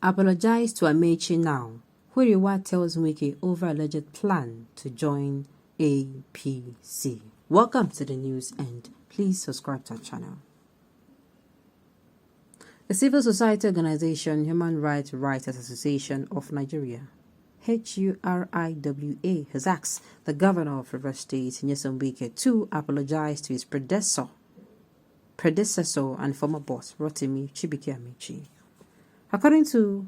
Apologise to Ameachi now. Huriwa tells Wike over alleged plan to join APC. Welcome to the news and please subscribe to our channel. The civil society organization Human Rights Writers Association of Nigeria, HURIWA, has asked the governor of Rivers State, Nyesom Wike, to apologize to his predecessor and former boss, Rotimi Chibike Ameachi. According to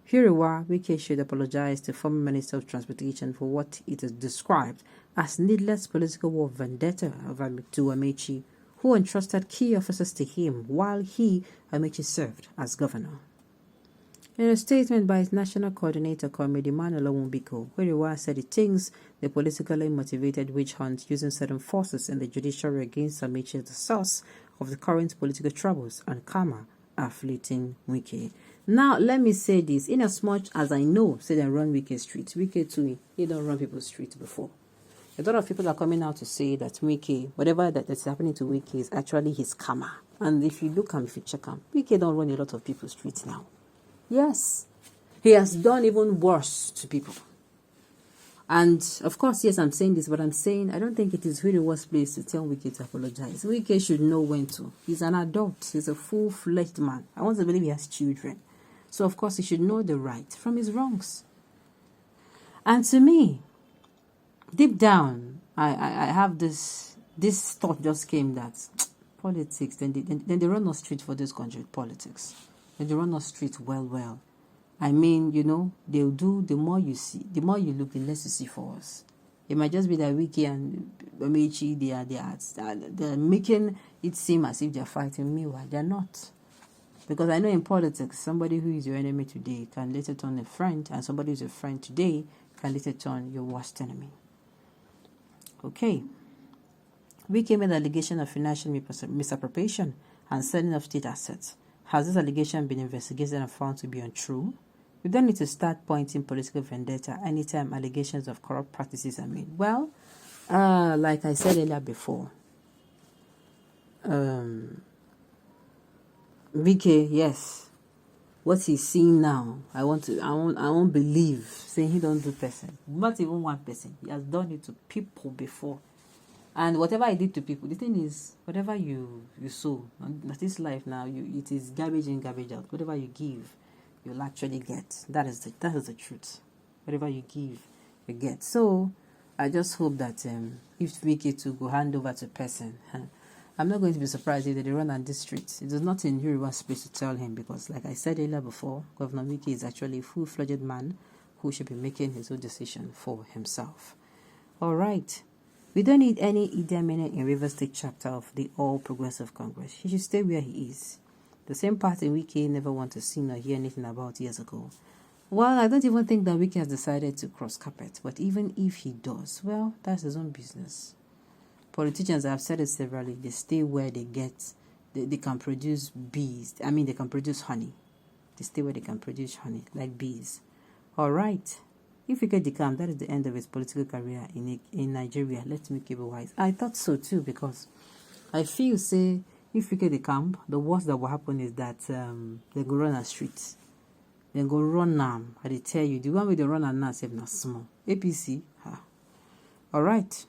Huriwa, Wike should apologize to former Minister of Transportation for what it is described as needless political war vendetta to Ameachi, who entrusted key officers to him while he, Ameachi, served as governor. In a statement by his national coordinator, Comrade Emmanuel Owunbiko, Huriwa said he thinks the politically motivated witch hunt using certain forces in the judiciary against Ameachi is the source of the current political troubles and karma afflicting Wike. Now, let me say this, in as much as I know, say they run Wike street. Wike too, he don't run people's street before. A lot of people are coming out to say that Wike, whatever that's happening to Wike is actually his karma. And if you look and if you check him, Wike don't run a lot of people's streets now. Yes, he has done even worse to people. And of course, yes, I'm saying this, but I'm saying I don't think it is really the worst place to tell Wike to apologize. Wike should know when to. He's an adult. He's a full-fledged man. I want to believe he has children. So, of course, he should know the right from his wrongs. And to me, deep down, I have this thought just came that politics, then they run us street for this country, politics. Then they run us street well. I mean, you know, they'll do, the more you see, the more you look, the less you see for us. It might just be that Wike and Ameachi, they're making it seem as if they're fighting. Meanwhile, they're not. Because I know in politics, somebody who is your enemy today can later turn a friend, and somebody who's a friend today can later turn your worst enemy. Okay. Wike made an allegation of financial misappropriation and selling of state assets. Has this allegation been investigated and found to be untrue? We don't need to start pointing political vendetta anytime allegations of corrupt practices are made. Well, like I said earlier before, Wike, yes, what he's seeing now, I won't believe saying he don't do person. Not even one person. He has done it to people before. And whatever I did to people, the thing is, whatever you sow, that is life now, it is garbage in, garbage out. Whatever you give, you'll actually get. That is the truth. Whatever you give, you get. So I just hope that if Wike to go hand over to a person, I'm not going to be surprised if they run on this street. It is not in Huriwa's place to tell him because, like I said earlier before, Governor Wike is actually a full-fledged man who should be making his own decision for himself. All right. We don't need any Idi Amin in Rivers State chapter of the All Progressive Congress. He should stay where he is. The same party Wike never want to see nor hear anything about years ago. Well, I don't even think that Wike has decided to cross carpet. But even if he does, well, that's his own business. Politicians, I've said it severally, they stay where they get, they can produce bees. I mean, they can produce honey. They stay where they can produce honey, like bees. All right. If Wike the calm, that is the end of his political career in Nigeria. Let me keep it wise. I thought so too, because I feel, say, if Wike the calm, the worst that will happen is that they go run a street. They go run now. I tell you, the one way they run and now save not small. APC. All right.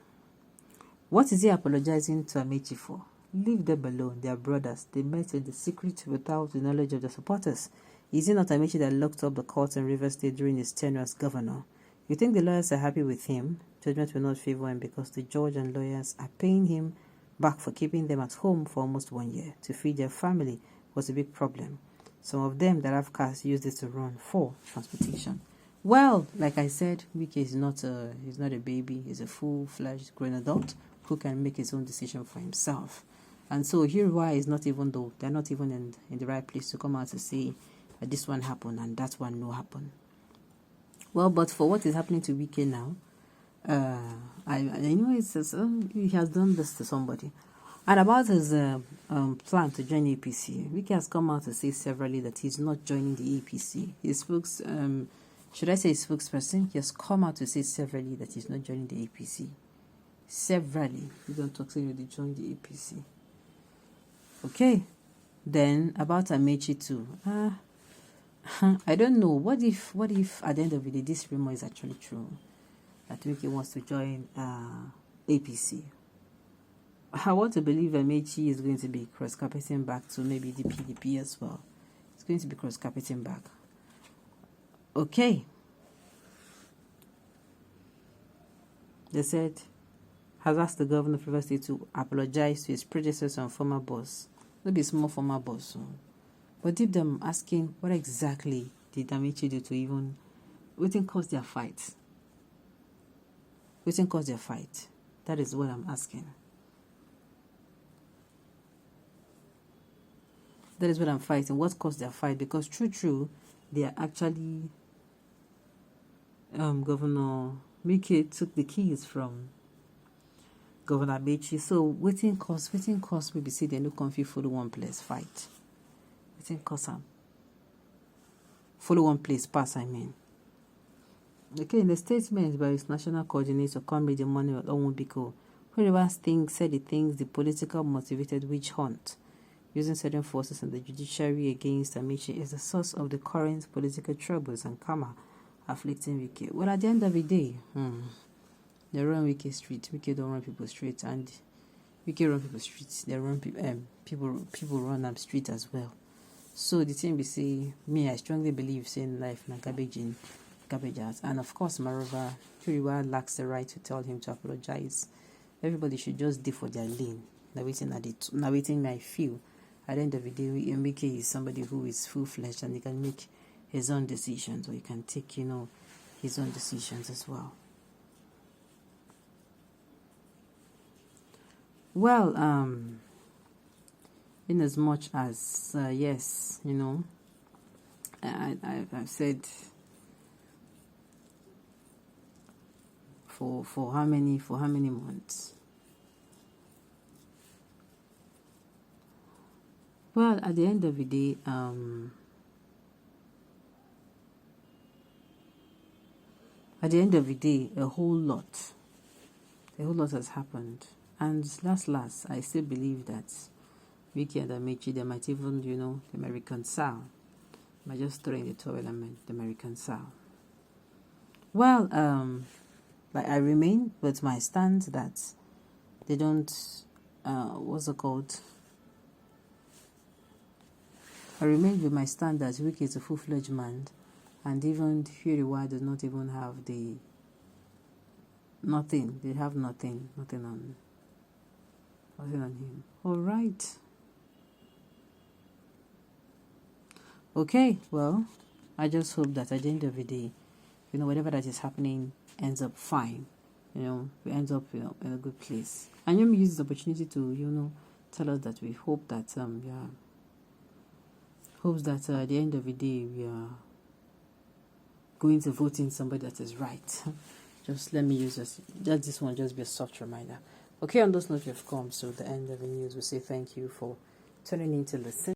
What is he apologizing to Ameachi for? Leave them alone. They are brothers. They met in the secret without the knowledge of the supporters. Is it not Ameachi that locked up the court in Rivers State during his tenure as governor? You think the lawyers are happy with him? Judgment will not favor him because the judge and lawyers are paying him back for keeping them at home for almost 1 year. To feed their family was a big problem. Some of them that have cars use this to run for transportation. Well, like I said, Wike is not a baby. He's a full-fledged grown adult who can make his own decision for himself. And so Huriwa is not even, though they're not even in the right place to come out to say that this one happened and that one no happen. Well, but for what is happening to Wike now, I know he has done this to somebody. And about his plan to join APC, Wike has come out to say severally that he's not joining the APC. His should I say his spokesperson? He has come out to say severally that he's not joining the APC. Severally. You don't talk saying you join the APC. Okay. Then about Ameachi too. I don't know. What if at the end of the day this rumor is actually true? That Wike wants to join APC. I want to believe Ameachi is going to be cross-carpeting back to maybe the PDP as well. It's going to be cross-carpeting back. Okay. They said, has asked the governor of Rivers State to apologize to his predecessor and former boss. Maybe small former boss. So. But deep down, I'm asking, what exactly did Ameachi do to even... What caused their fight? What caused their fight? That is what I'm asking. That is what I'm fighting. What caused their fight? Because true, they are actually... Governor Wike took the keys from Governor Ameachi. So, waiting cause maybe say they no confuse follow one place fight. Waiting cause them. Follow one place pass, I mean. Okay, in the statement by his national coordinator, Comrade Emmanuel Onwubiko, whoever said the things the political motivated witch hunt using certain forces and the judiciary against Ameachi is the source of the current political troubles and karma afflicting Wike. Well, at the end of the day, they run Wike street. Wike don't run people street, and Wike run people streets. They run people run them street as well. So the thing we say, I strongly believe saying life na garbage in, garbage out, and of course, moreover, Churiwa lacks the right to tell him to apologize. Everybody should just do for their lane. Narrating I feel. At the end of the day, Wike is somebody who is full-fledged and he can make his own decisions, or he can take, his own decisions as well. Well, in as much as yes, I've said for how many months. Well, at the end of the day, a whole lot has happened. And last, I still believe that Wike and Ameachi, they might even, they might reconcile. They might just throw in the towel and they might reconcile. Well, but I remain with my stand that they don't, what's it called? I remain with my stand that Wike is a full-fledged man, and even Furiwa does not even have nothing. They have nothing on him. All right. Okay. Well, I just hope that at the end of the day, whatever that is happening ends up fine. We end up, in a good place. And let me use this opportunity to, tell us that we hope that hopes that at the end of the day we are going to vote in somebody that is right. Just let me use this one, just be a soft reminder. Okay, on those notes, we have come to the end of the news. We say thank you for tuning in to listen.